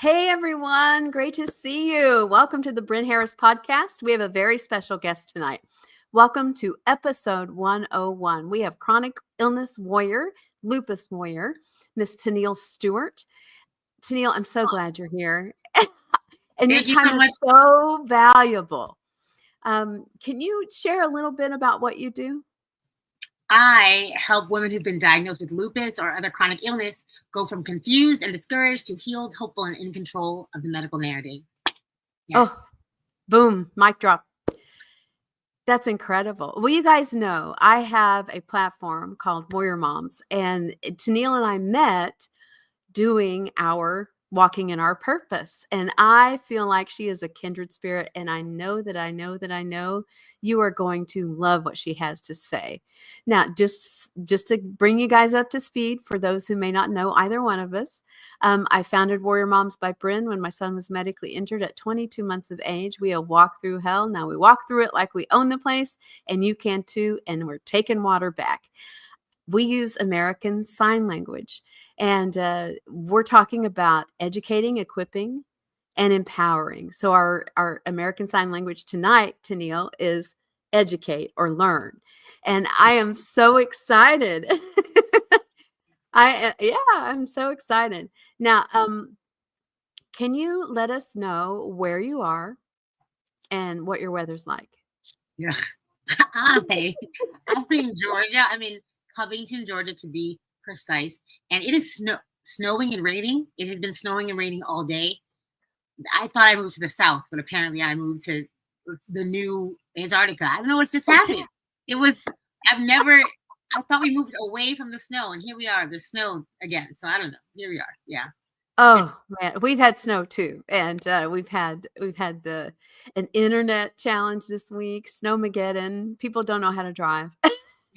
Hey everyone, great to see you. Welcome to the Bren podcast. We have a very special guest tonight. Welcome to episode 101. We have chronic illness warrior, lupus warrior, Miss Tennille Stewart. Tennille, I'm so glad you're here. And your Thank you so time much. is so valuable. Can you share a little bit about what you do? I help women who've been diagnosed with lupus or other chronic illness go from confused and discouraged to healed, hopeful, and in control of the medical narrative. Yes. Oh, boom, mic drop. That's incredible. Well, you guys know I have a platform called Warrior Moms, and Tennille and I met doing our Walking in Our Purpose. And I feel like she is a kindred spirit. And I know you are going to love what she has to say. Now, just to bring you guys up to speed, for those who may not know either one of us, I founded Warrior Moms by Bren when my son was medically injured at 22 months of age. We have walked through hell. Now we walk through it like we own the place, and you can too. And we're taking water back. We use American Sign Language, and we're talking about educating, equipping, and empowering. So our American Sign Language tonight, Tennille, is educate or learn. And I am so excited. I'm so excited. Now, can you let us know where you are and what your weather's like? Yeah. I'm in Georgia. I'm in Covington, Georgia, to be precise. And it is snowing and raining. It has been snowing and raining all day. I thought I moved to the south, but apparently I moved to the new Antarctica. I don't know what's just happened. I thought we moved away from the snow, and here we are. There's snow again. So I don't know. Here we are. Yeah. Oh man, we've had snow too, and we've had an internet challenge this week, Snowmageddon. People don't know how to drive.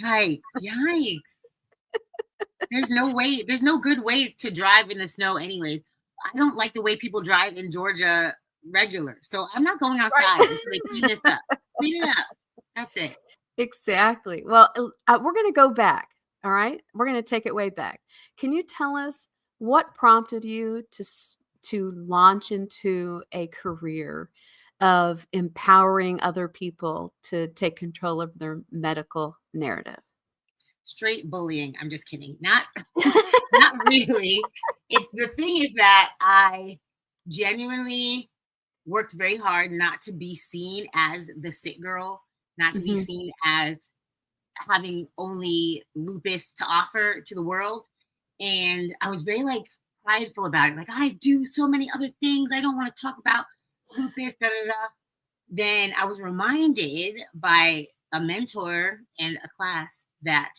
Yikes. There's no good way to drive in the snow anyways. I don't like the way people drive in Georgia regular. So I'm not going outside until they clean this up. Clean it up. That's it. Exactly. Well, we're going to go back. All right. We're going to take it way back. Can you tell us what prompted you to launch into a career of empowering other people to take control of their medical narrative? Straight bullying. I'm just kidding. Not really. The thing is that I genuinely worked very hard not to be seen as the sick girl, not to be seen as having only lupus to offer to the world. And I was very prideful about it. Like, I do so many other things. I don't want to talk about lupus, da da da. Then I was reminded by a mentor and a class that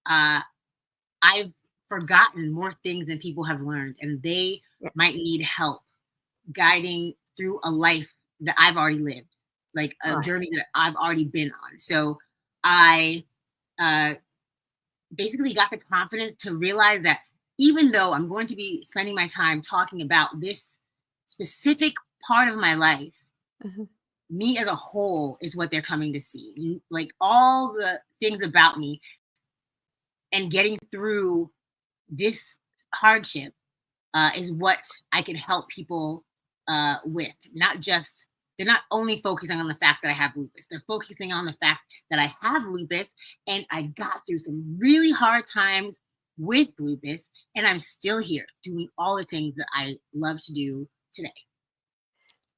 I've forgotten more things than people have learned, and they might need help guiding through a life that I've already lived, like a journey that I've already been on. So I basically got the confidence to realize that even though I'm going to be spending my time talking about this specific part of my life, me as a whole is what they're coming to see. Like all the things about me and getting through this hardship is what I can help people with. They're not only focusing on the fact that I have lupus, they're focusing on the fact that I have lupus and I got through some really hard times with lupus, and I'm still here doing all the things that I love to do today.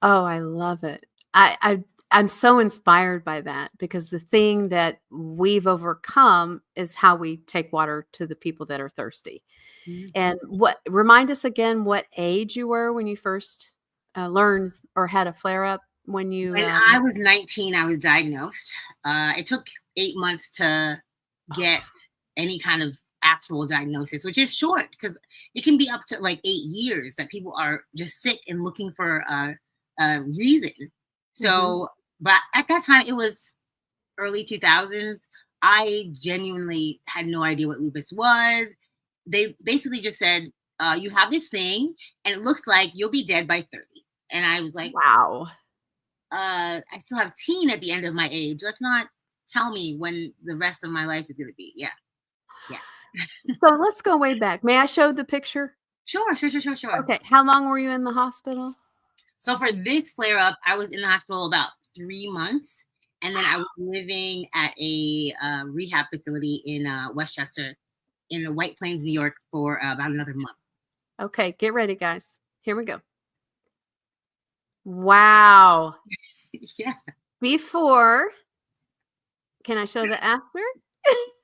Oh, I love it. I'm so inspired by that, because the thing that we've overcome is how we take water to the people that are thirsty. And remind us again what age you were when you first learned or had a flare up. When I was 19, I was diagnosed. It took 8 months to get any kind of actual diagnosis, which is short because it can be up to 8 years that people are just sick and looking for a reason. So, but at that time, it was early 2000s. I genuinely had no idea what lupus was. They basically just said, you have this thing and it looks like you'll be dead by 30. And I was like, wow. I still have teen at the end of my age. Let's not tell me when the rest of my life is going to be. Yeah. So let's go way back. May I show the picture? Sure. Okay. How long were you in the hospital? So for this flare up, I was in the hospital about 3 months, and then I was living at a rehab facility in Westchester, in the White Plains, New York, for about another month. Okay, get ready, guys. Here we go. Wow. Yeah. Before, can I show the after?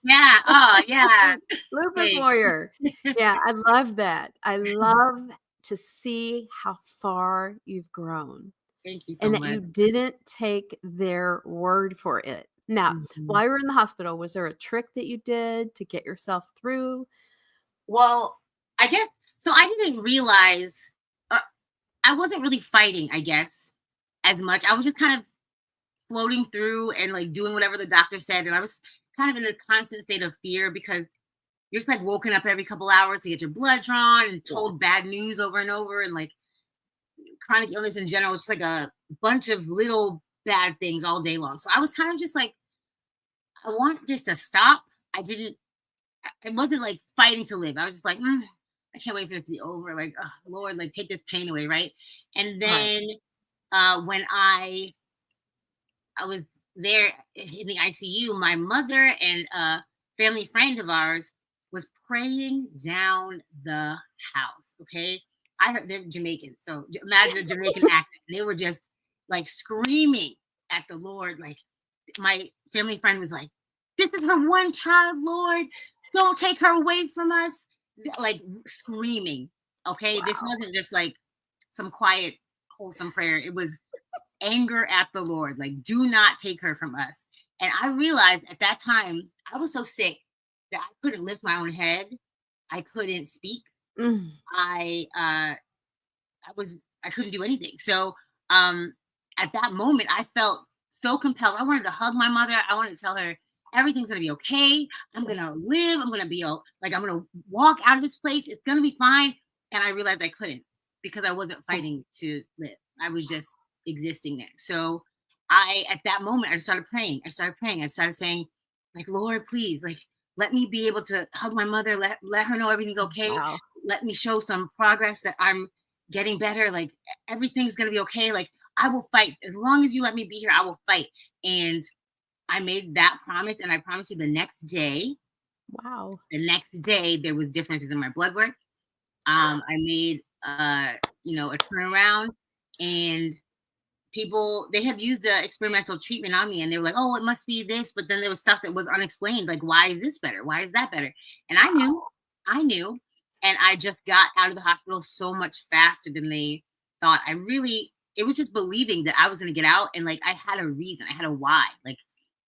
Yeah. Oh, yeah. Lupus Thanks. warrior. Yeah, I love that. I love to see how far you've grown Thank you so and that much. you didn't take their word for it. Now, Mhm. while you were in the hospital, was there a trick that you did to get yourself through? Well, I guess so. I didn't realize I wasn't really fighting, I guess, as much. I was just kind of floating through and like doing whatever the doctor said. And I was kind of in a constant state of fear because you're just like woken up every couple hours to get your blood drawn and told bad news over and over. And like chronic illness in general, it's just like a bunch of little bad things all day long. So I was kind of just like, I want this to stop. It wasn't like fighting to live. I was just like, I can't wait for this to be over. Like, oh, Lord, like take this pain away, right? And Right. then when I was there in the ICU, my mother and a family friend of ours was praying down the house. Okay. I heard they're Jamaican. So imagine a Jamaican accent. They were just like screaming at the Lord. Like my family friend was like, this is her one child, Lord. Don't take her away from us. Like screaming. Okay. Wow. This wasn't just like some quiet, wholesome prayer. It was anger at the Lord, like, do not take her from us. And I realized at that time, I was so sick that I couldn't lift my own head. I couldn't speak. Mm. I couldn't do anything. So at that moment, I felt so compelled. I wanted to hug my mother. I wanted to tell her everything's gonna be okay. I'm gonna live. I'm gonna be like I'm gonna walk out of this place. It's gonna be fine. And I realized I couldn't because I wasn't fighting to live. I was just existing there. So at that moment, I started praying. I started saying, like, Lord, please, like, let me be able to hug my mother. Let her know everything's okay. Wow. Let me show some progress that I'm getting better. Like everything's gonna be okay. Like I will fight as long as you let me be here. I will fight. And I made that promise, and I promised you the next day. Wow. The next day, there was differences in my blood work. I made a turnaround, and people, they had used the experimental treatment on me, and they were like, oh, it must be this, but then there was stuff that was unexplained, like why is this better, why is that better? And I knew, and I just got out of the hospital so much faster than they thought. It was just believing that I was going to get out, and like I had a reason, I had a why. Like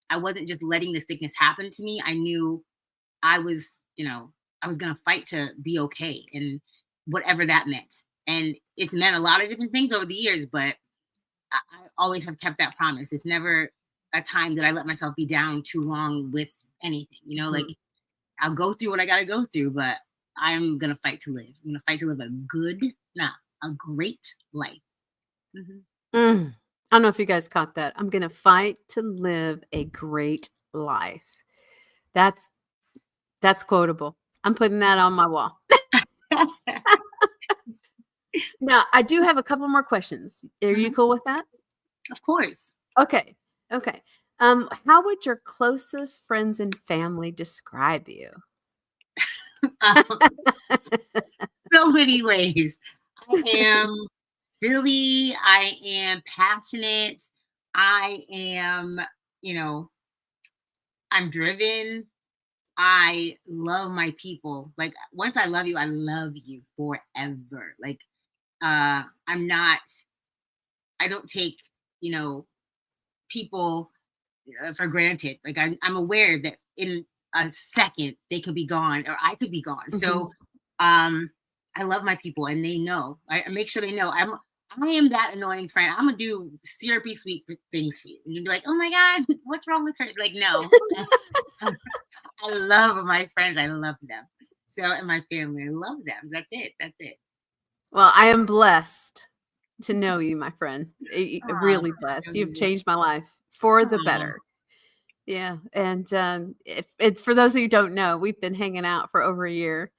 I wasn't just letting the sickness happen to me. I knew I was, I was going to fight to be okay, and whatever that meant. And it's meant a lot of different things over the years, but I always have kept that promise. It's never a time that I let myself be down too long with anything. Like I'll go through what I got to go through, but I'm going to fight to live. I'm going to fight to live a great life. I don't know if you guys caught that. I'm going to fight to live a great life. That's quotable. I'm putting that on my wall. Now, I do have a couple more questions. Are you cool with that? Of course. Okay. How would your closest friends and family describe you? So many ways. I am silly. I am passionate. I am, I'm driven. I love my people. Like once I love you forever. Like I don't take, people for granted. Like I'm aware that in a second they could be gone or I could be gone. So I love my people, and they know. I make sure they know I am that annoying friend. I'm gonna do syrupy sweet things for you, and you'd be like, "Oh my god, what's wrong with her?" Like, no, I love my friends. I love them. So, and my family, I love them. That's it. Well, I am blessed to know you, my friend. Really Aw, blessed. You've changed my life for the better. Yeah. And if for those of you who don't know, we've been hanging out for over a year,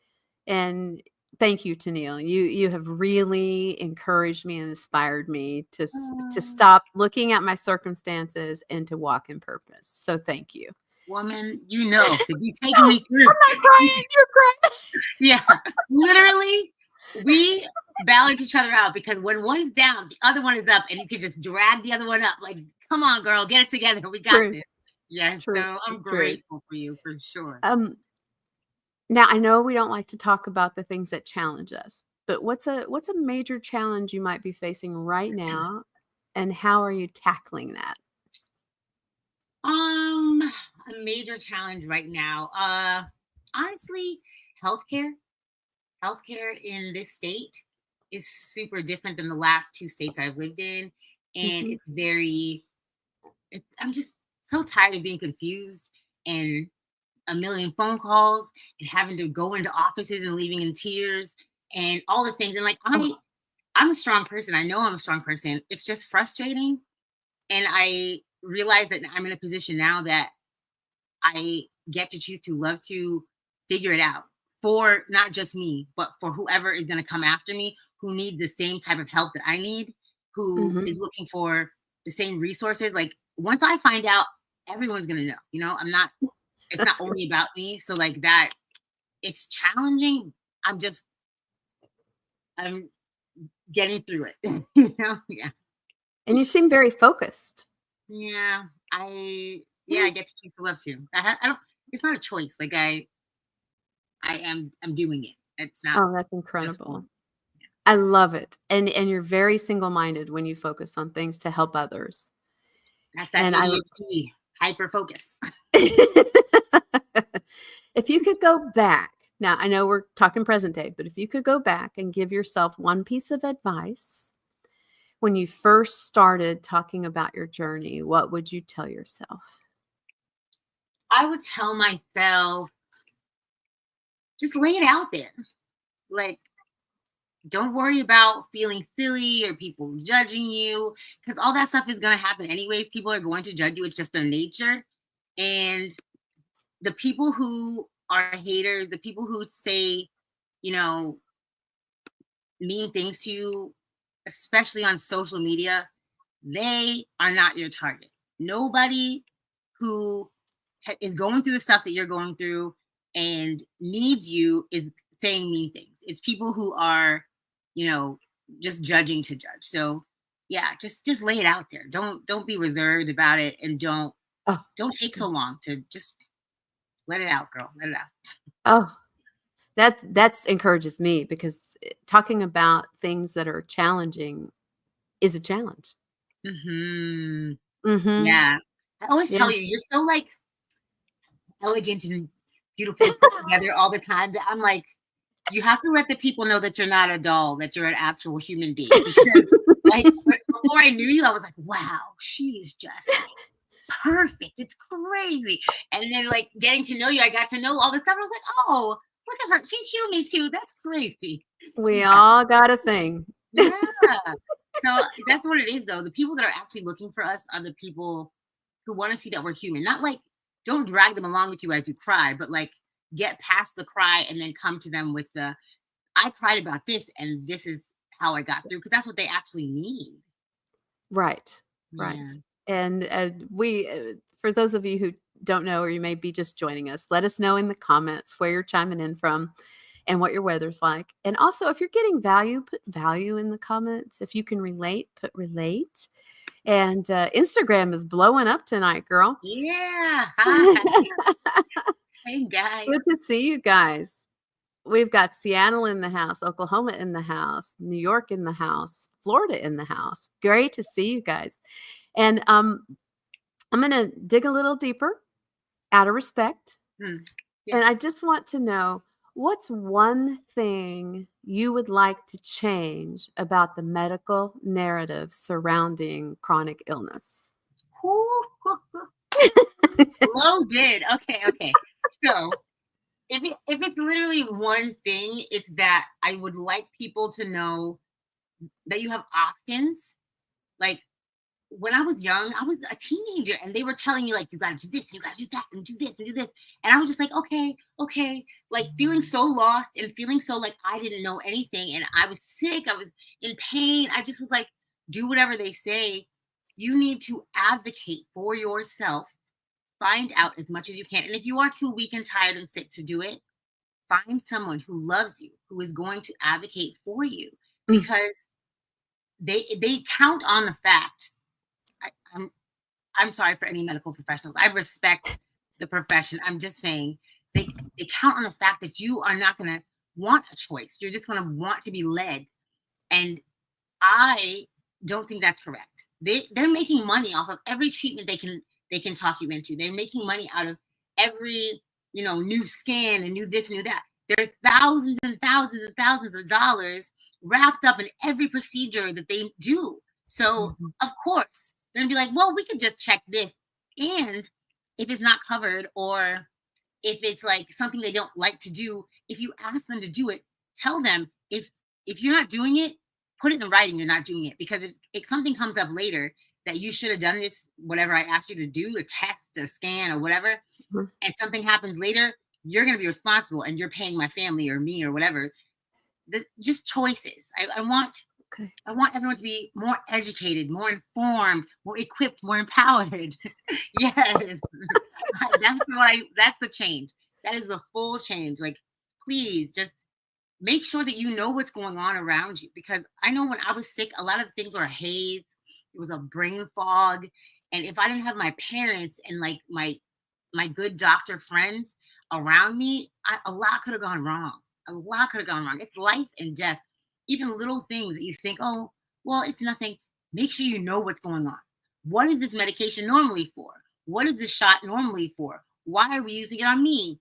and Thank you, Tennille. You have really encouraged me and inspired me to Oh, stop looking at my circumstances and to walk in purpose. So thank you. woman, you know, to be taking No, me through. I'm not crying. You're crying. Yeah, literally, we balance each other out because when one's down, the other one is up, and you can just drag the other one up. Like, come on, girl, get it together. We got True, this. Yes, true, so I'm true. grateful for you for sure. Um, Now I know we don't like to talk about the things that challenge us, but what's a major challenge you might be facing right now, and how are you tackling that? A major challenge right now. Honestly, healthcare. Healthcare in this state is super different than the last two states I've lived in, and Mhm. it's very. I'm just so tired of being confused and a million phone calls and having to go into offices and leaving in tears and all the things. And like Oh, I'm a strong person. I know I'm a strong person. It's just frustrating. And I realize that I'm in a position now that I get to choose to love to figure it out for not just me, but for whoever is going to come after me, who needs the same type of help that I need, who mhm. is looking for the same resources. Like once I find out, everyone's going to know, I'm not, it's not That's good. only about me. So like that, it's challenging. I'm just, I'm getting through it. Yeah. And you seem very focused. Yeah. Yeah, I get to choose to love too. I don't, it's not a choice. Like I'm doing it. It's not Oh, that's just for incredible. me. I love it. And you're very single-minded when you focus on things to help others. That's that And I ADHD hyper focus. if you could go back, now I know we're talking present day, but if you could go back and give yourself one piece of advice when you first started talking about your journey, what would you tell yourself? I would tell myself, just lay it out there. Like, don't worry about feeling silly or people judging you, because all that stuff is going to happen anyways. People are going to judge you. It's just their nature. And the people who are haters, the people who say, you know, mean things to you, especially on social media, they are not your target. Nobody who is going through the stuff that you're going through and needs you is saying mean things. It's people who are, you know, just judging to judge. So yeah, just lay it out there. Don't be reserved about it, and Oh, don't that's take so good. long to just let it out, girl. Let it out. Oh, that's encourages me because talking about things that are challenging is a challenge. Hmm. Mhm. Yeah. I always Yeah. tell you, you're so like elegant and beautiful and put together all the time that I'm like, you have to let the people know that you're not a doll, that you're an actual human being. Because like before I knew you, I was like, wow, she's just perfect. It's crazy. And then like getting to know you, I got to know all this stuff. I was like, oh, look at her. She's human too. That's crazy. We Yeah. all got a thing. Yeah. So that's what it is though. The people that are actually looking for us are the people who want to see that we're human. Not like don't drag them along with you as you cry, but like get past the cry and then come to them with the I cried about this and this is how I got through because that's what they actually need. Right, right. Yeah. And, for those of you who don't know or you may be just joining us, let us know in the comments where you're chiming in from and what your weather's like. And also, if you're getting value, put value in the comments. If you can relate, put relate. And, Instagram is blowing up tonight, girl. Yeah. Hi. Hey guys. Good to see you guys. We've got Seattle in the house, Oklahoma in the house, New York in the house, Florida in the house. Great to see you guys. And I'm going to dig a little deeper out of respect. Hmm. Yeah. And I just want to know what's one thing you would like to change about the medical narrative surrounding chronic illness? Loaded. Okay, okay. So if it's literally one thing, it's that I would like people to know that you have options. Like when I was young, I was a teenager, and they were telling me like, you got to do this, you got to do that, and do this and do this, and I was just like, okay, okay, like feeling so lost and feeling so like I didn't know anything, and I was sick, I was in pain. I just was like, do whatever they say. You need to advocate for yourself. Find out as much as you can, and if you are too weak and tired and sick to do it, find someone who loves you, who is going to advocate for you, Mm. because they count on the fact. I, I'm sorry for any medical professionals. I respect the profession. I'm just saying they count on the fact that you are not going to want a choice. You're just going to want to be led, and I don't think that's correct. They're making money off of every treatment they can talk you into. They're making money out of every new scan and new this and new that. There are thousands and thousands and thousands of dollars wrapped up in every procedure that they do. So Mhm. of course they're gonna be like, well, we could just check this, and if it's not covered, or if it's like something they don't like to do, if you ask them to do it, tell them, if you're not doing it, put it in writing you're not doing it, because if something comes up later that you should have done this, whatever I asked you to do, a test, a scan, or whatever, Mhm. and something happens later, you're going to be responsible, and you're paying my family or me or whatever. Just choices. Okay. I want everyone to be more educated, more informed, more equipped, more empowered. Yes. That's the change. That is the full change. Like, please just make sure that you know what's going on around you. Because I know when I was sick, a lot of things were a haze. It was a brain fog. And if I didn't have my parents and like my good doctor friends around me, a lot could have gone wrong. A lot could have gone wrong. It's life and death. Even little things that you think, oh, well, it's nothing. Make sure you know what's going on. What is this medication normally for? What is this shot normally for? Why are we using it on me?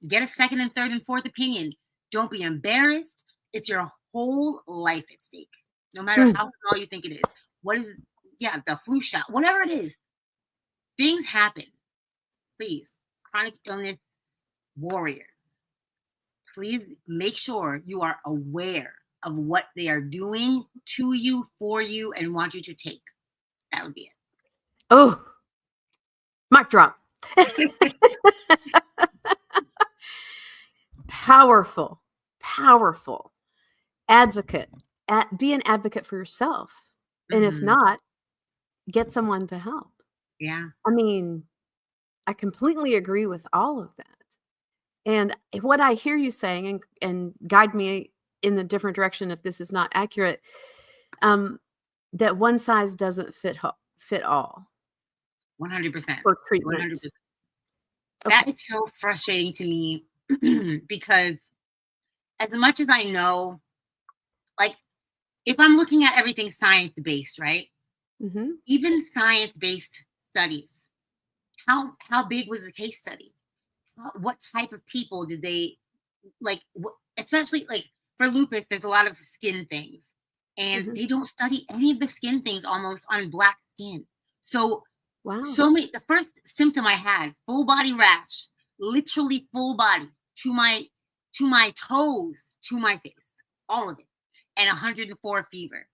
Get a second and third and fourth opinion. Don't be embarrassed. It's your whole life at stake, no matter Mm. how small you think it is. What is, yeah, the flu shot, whatever it is, things happen. Please, chronic illness warriors, please make sure you are aware of what they are doing to you, for you, and want you to take. That would be Oh, mic drop. it. Powerful, powerful advocate. Be an advocate for yourself. And if Mhm. not, get someone to help. Yeah. I mean, I completely agree with all of that. And what I hear you saying, and guide me in the different direction if this is not accurate, um, that one size doesn't fit all 100%. for treatment. 100%. That Okay. is so frustrating to me because as much as I know, like, if I'm looking at everything science based, right? Mhm. Even science based studies, how big was the case study? What type of people did they like? Especially like for lupus, there's a lot of skin things, and Mhm. they don't study any of the skin things almost on black skin. So Wow. so many. The first symptom I had, full body rash, literally full body to my toes, to my face, all of it, and 104 fever.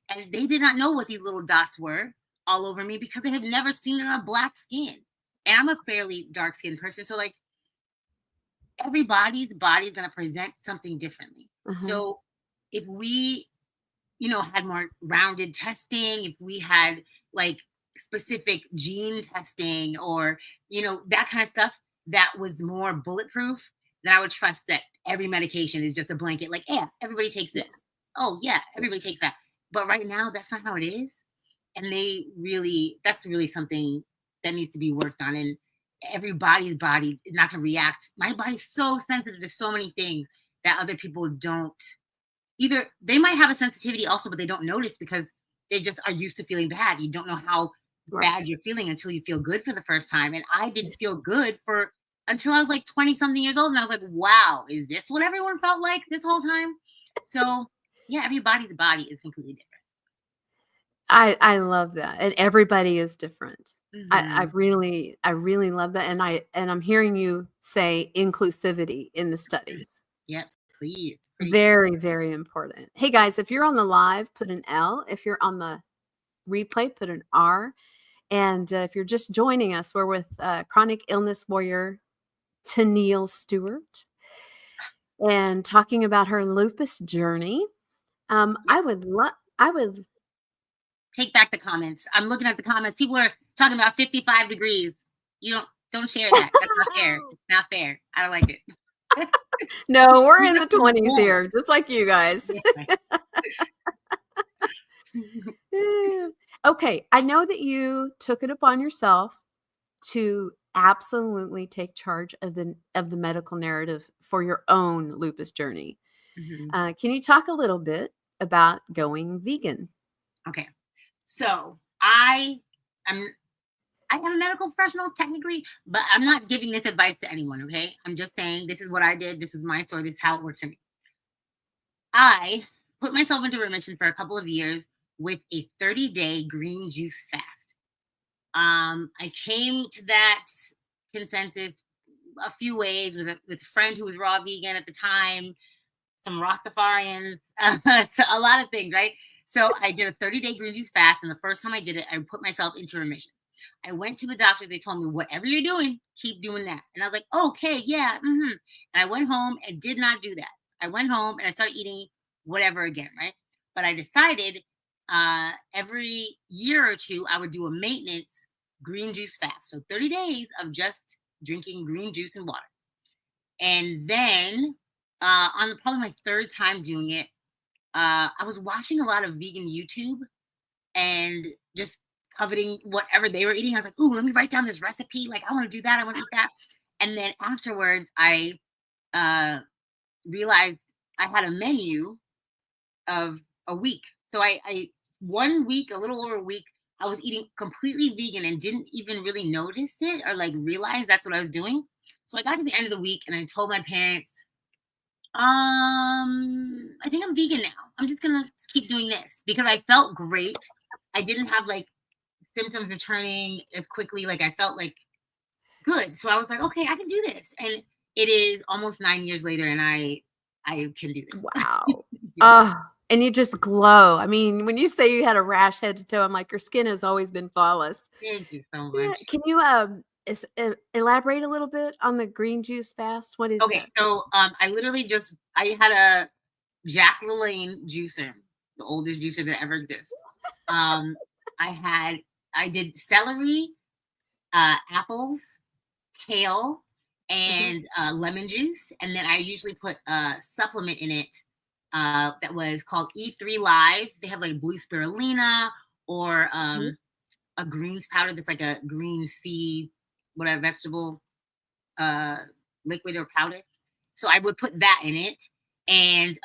And they did not know what these little dots were all over me because they had never seen it on black skin. And I'm a fairly dark skinned person, so like everybody's body is going to present something differently. Uh-huh. So if we had more rounded testing, if we had like specific gene testing, or that kind of stuff that was more bulletproof, then I would trust that every medication is just a blanket, like, yeah, everybody takes Yeah. this. Oh yeah, everybody takes that. But right now that's not how it is. And that's really something that needs to be worked on. And everybody's body is not going to react. My body's so sensitive to so many things that other people don't. Either they might have a sensitivity also, but they don't notice because they just are used to feeling bad. You don't know how Right. bad you're feeling until you feel good for the first time. And I didn't Yes. feel good for until I was like 20 something years old. And I was like, wow, is this what everyone felt like this whole time? So yeah, everybody's body is completely different. I love that, and everybody is different. I Hmm. really I really love that, and I'm hearing you say inclusivity in the studies. Yep, please preach. Very, very important. Hey, guys, if you're on the live, put an L. If you're on the replay, put an R. And if you're just joining us, we're with chronic illness warrior Tennille Stewart and talking about her lupus journey. I would take back the comments. I'm looking at the comments. People are talking about 55 degrees. You don't share that. That's not fair. It's not fair. I don't like it. No, we're in the 20s here, just like you guys. Okay, I know that you took it upon yourself to absolutely take charge of the medical narrative for your own lupus journey. Mm-hmm. Can you talk a little bit about going vegan? Okay, so I am a medical professional technically, but I'm not giving this advice to anyone. Okay, I'm just saying this is what I did. This is my story. This is how it works for me. I put myself into remission for a couple of years with a 30-day green juice fast. I came to that consensus a few ways with a friend who was raw vegan at the time, some Rastafarians, so a lot of things, right? So I did a 30-day green juice fast, and the first time I did it, I put myself into remission. I went to the doctor. They told me, whatever you're doing, keep doing that. And I was like, okay, yeah. Mm-hmm. And I went home and did not do that. I went home and I started eating whatever again, right? But I decided every year or two, I would do a maintenance green juice fast. So 30 days of just drinking green juice and water. And then on probably my third time doing it, I was watching a lot of vegan YouTube and just coveting whatever they were eating. I was like, ooh, let me write down this recipe. Like, I want to do that. I want to eat that. And then afterwards, I realized I had a menu of a week. So I 1 week, a little over a week, I was eating completely vegan and didn't even really notice it or like realize that's what I was doing. So I got to the end of the week and I told my parents, I think I'm vegan now. I'm just gonna keep doing this because I felt great. I didn't have like symptoms returning as quickly. Like I felt like good. So I was like, okay, I can do this. And it is almost 9 years later and I can do this. Wow. Oh, and you just glow. I mean, when you say you had a rash head to toe, I'm like, your skin has always been flawless. Thank you so much. Yeah. Can you elaborate a little bit on the green juice fast? What is okay? That? So I literally I had a Jack LaLanne juicer, the oldest juicer that ever exists. I did celery, apples, kale, and lemon juice, and then I usually put a supplement in it that was called E3 Live. They have like blue spirulina or a greens powder that's like a green sea, whatever vegetable liquid or powder. So I would put that in it, and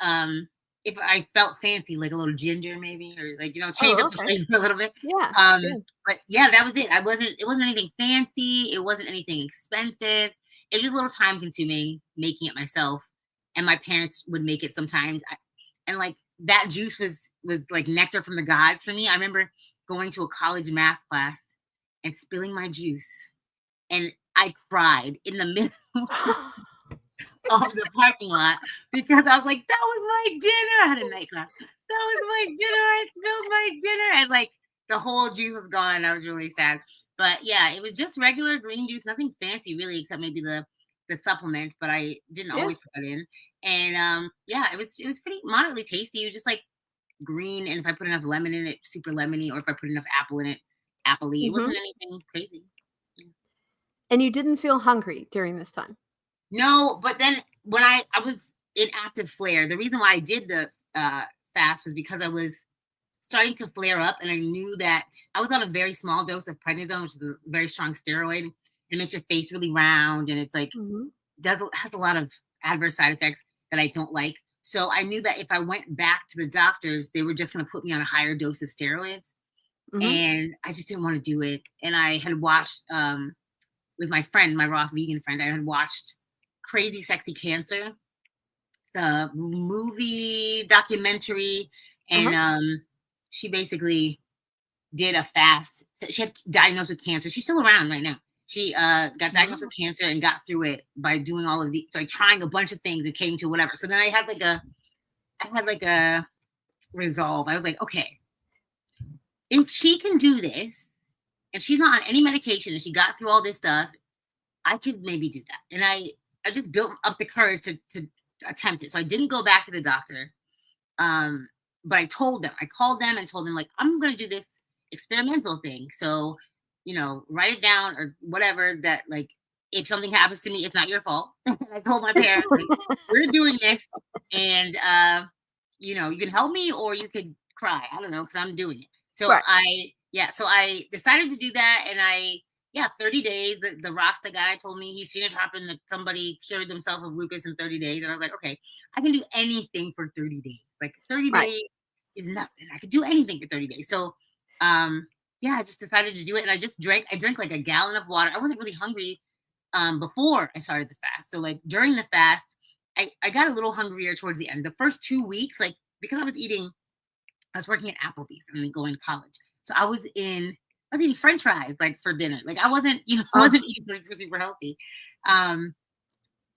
if I felt fancy, like a little ginger maybe, or like change up the flavor a little bit. Yeah. But yeah, that was it. It wasn't anything fancy. It wasn't anything expensive. It was just a little time consuming making it myself, and my parents would make it sometimes. And like that juice was like nectar from the gods for me. I remember going to a college math class and spilling my juice, and I cried in the middle of the parking lot because I was like, that was my dinner. I had a night class. That was my dinner. I spilled my dinner. And like the whole juice was gone. I was really sad. But yeah, it was just regular green juice, nothing fancy really, except maybe the supplement, but I didn't always put that in. And yeah, it was pretty moderately tasty. It was just like green, and if I put enough lemon in it, super lemony, or if I put enough apple in it, appley. It wasn't anything crazy. Yeah. And you didn't feel hungry during this time? No, but then when I was in active flare, the reason why I did the fast was because I was starting to flare up, and I knew that I was on a very small dose of prednisone, which is a very strong steroid. It makes your face really round, and it's like has a lot of adverse side effects that I don't like. So I knew that if I went back to the doctors, they were just going to put me on a higher dose of steroids, and I just didn't want to do it. And I had watched with my friend, my raw vegan friend, I had watched Crazy Sexy Cancer, the movie documentary, and she basically did a fast. She had diagnosed with cancer. She's still around right now. She got diagnosed with cancer and got through it by doing all of these, like trying a bunch of things and came to whatever. So then I had like a resolve. I was like, okay, if she can do this, and she's not on any medication, and she got through all this stuff, I could maybe do that. And I just built up the courage to attempt it. So I didn't go back to the doctor. But I told them, I called them and told them, like, I'm going to do this experimental thing. So, write it down or whatever, that, like, if something happens to me, it's not your fault. I told my parents, like, we're doing this, and, you can help me or you could cry. I don't know, because I'm doing it. So Right. so I decided to do that. And 30 days, the Rasta guy told me he's seen it happen, that somebody cured themselves of lupus in 30 days. And I was like, okay, I can do anything for 30 days. Like 30 Right. days is nothing. I could do anything for 30 days. So, I just decided to do it. And I drank like a gallon of water. I wasn't really hungry before I started the fast. So like during the fast, I got a little hungrier towards the end. The first 2 weeks, like, because I was working at Applebee's and then going to college. So I was eating French fries like for dinner. Like I wasn't, I wasn't eating super healthy.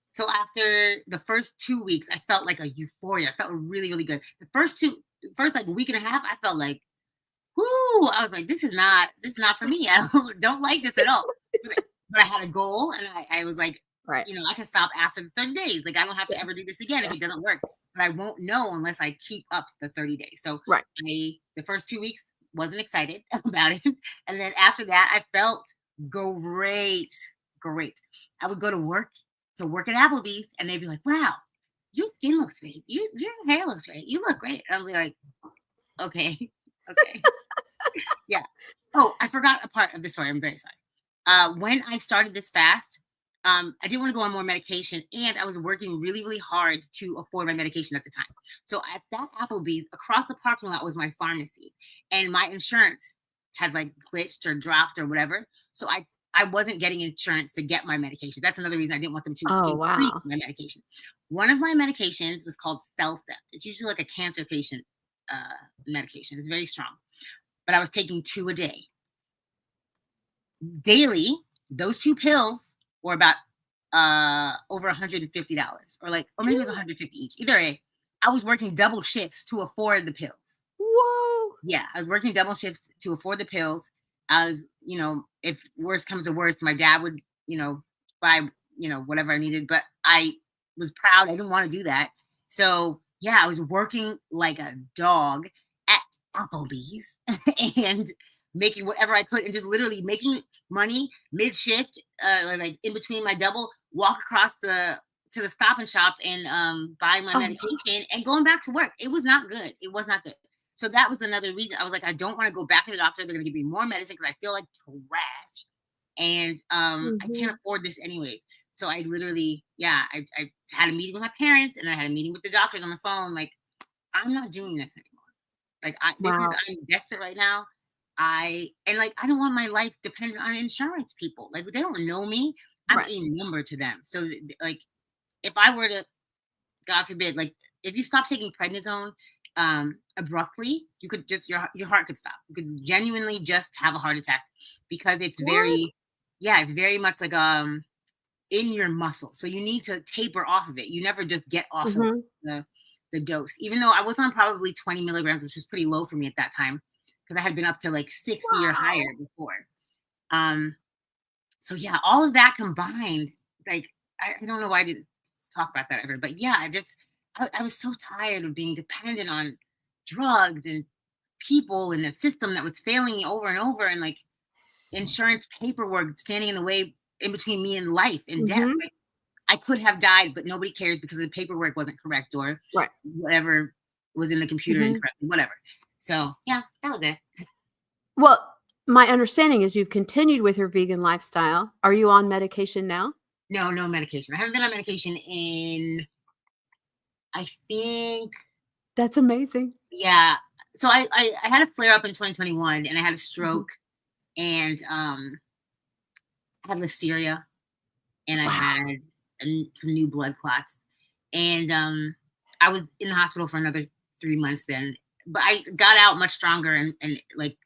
So after the first 2 weeks, I felt like a euphoria. I felt really, really good. The first like week and a half, I felt like, whoo! I was like, this is not for me. I don't like this at all. But I had a goal, and I was like, Right. I can stop after the 30 days. Like I don't have to ever do this again if it doesn't work. But I won't know unless I keep up the 30 days. So Right. the first 2 weeks wasn't excited about it. And then after that, I felt great. I would go to work at Applebee's, and they'd be like, wow, your skin looks great. Your hair looks great. You look great. And I'll be like, okay. Yeah. Oh, I forgot a part of the story. I'm very sorry. When I started this fast, I didn't want to go on more medication, and I was working really, really hard to afford my medication at the time. So at that Applebee's, across the parking lot was my pharmacy, and my insurance had like glitched or dropped or whatever. So I wasn't getting insurance to get my medication. That's another reason I didn't want them to increase my medication. One of my medications was called Cellcept. It's usually like a cancer patient medication. It's very strong, but I was taking 2 a day. Daily, those 2 pills were about over $150, or maybe it was $150 each. Either way, I was working double shifts to afford the pills. Whoa. Yeah, I was working double shifts to afford the pills. I was, if worse comes to worse, my dad would, buy, whatever I needed. But I was proud. I didn't want to do that. So yeah, I was working like a dog at Applebee's and making whatever I could, and just literally making money mid-shift, like in between my double, walk across to the Stop and Shop and buying my medication and going back to work. It was not good. So that was another reason. I was like, I don't want to go back to the doctor. They're going to give me more medicine because I feel like trash, and I can't afford this anyways. So I literally, I had a meeting with my parents, and I had a meeting with the doctors on the phone. Like, I'm not doing this anymore. Like I'm desperate right now. I don't want my life dependent on insurance people. Like, they don't know me. I'm a number to them. So like, if I were to, God forbid, like if you stop taking prednisone abruptly, you could just, your heart could stop. You could genuinely just have a heart attack, because it's it's very much like in your muscle. So you need to taper off of it. You never just get off of the dose. Even though I was on probably 20 milligrams, which was pretty low for me at that time, because I had been up to like 60 or higher before. So yeah, all of that combined, like, I don't know why I didn't talk about that ever, but yeah, I was so tired of being dependent on drugs and people and a system that was failing me over and over, and like insurance paperwork standing in the way in between me and life and death. Like, I could have died, but nobody cares because the paperwork wasn't correct, or whatever was in the computer incorrectly, whatever. So yeah, that was it. Well, my understanding is you've continued with your vegan lifestyle. Are you on medication now? No medication. I haven't been on medication in, I think. That's amazing. Yeah. So I had a flare up in 2021, and I had a stroke, and I had listeria, and I had some new blood clots, and I was in the hospital for another 3 months then, but I got out much stronger and like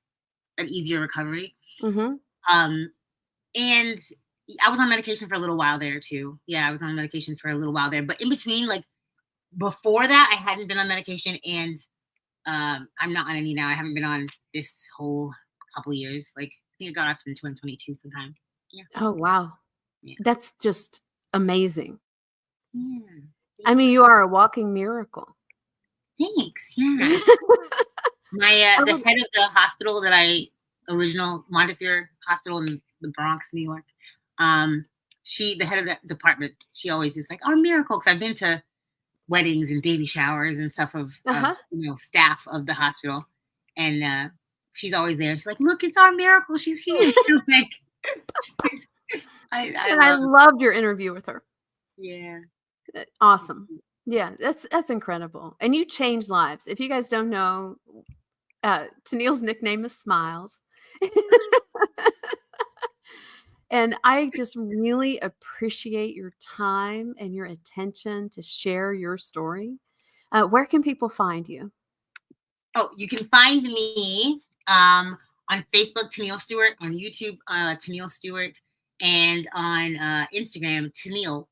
an easier recovery. And I was on medication for a little while there too. Yeah, I was on medication for a little while there, but in between, like before that, I hadn't been on medication, and I'm not on any now. I haven't been on this whole couple years. Like I think I got off in 2022 sometime. Yeah. Oh, wow. Yeah. That's just amazing. Yeah. I mean, you are a walking miracle. Thanks. Yeah. The head of the hospital original Montefiore Hospital in the Bronx, New York. The head of that department, she always is like, our miracle. Because I've been to weddings and baby showers and stuff of staff of the hospital. And she's always there. She's like, look, it's our miracle. She's here. I loved your interview with her. Yeah. Awesome. Yeah, that's incredible. And you change lives. If you guys don't know, Tennille's nickname is Smiles. And I just really appreciate your time and your attention to share your story. Where can people find you? Oh, you can find me on Facebook, Tennille Stewart, on YouTube, Tennille Stewart, and on Instagram, Tennille_the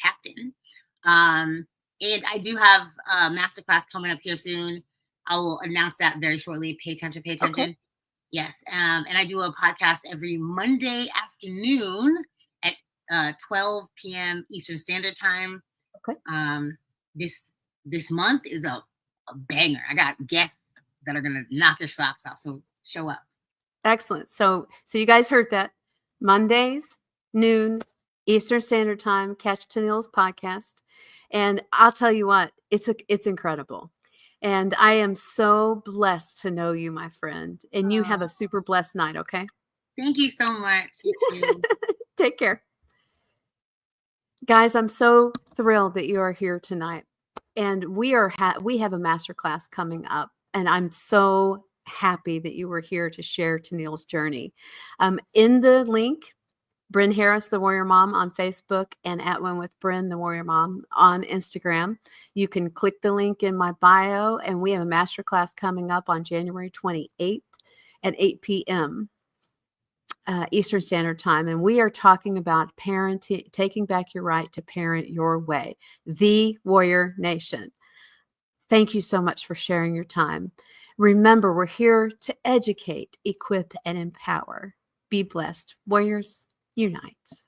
captain. And I do have a masterclass coming up here soon. I will announce that very shortly. Pay attention. Okay. Yes. And I do a podcast every Monday afternoon at 12 p.m. Eastern Standard Time. Okay. This month is a banger. I got guests that are going to knock your socks off. So show up. Excellent. So you guys heard that. Mondays, noon, Eastern Standard Time. Catch Tennille's podcast. And I'll tell you what, it's incredible. And I am so blessed to know you, my friend. And you have a super blessed night, okay? Thank you so much. You too. Take care. Guys, I'm so thrilled that you are here tonight. And we have a masterclass coming up. And I'm so happy that you were here to share Tennille's journey. In the link, Bren Harris, the Warrior Mom on Facebook, and At One with Bren, the Warrior Mom on Instagram. You can click the link in my bio, and we have a masterclass coming up on January 28th at 8 p.m. Eastern Standard Time. And we are talking about parenting, taking back your right to parent your way, the Warrior Nation. Thank you so much for sharing your time. Remember, we're here to educate, equip, and empower. Be blessed. Warriors, unite.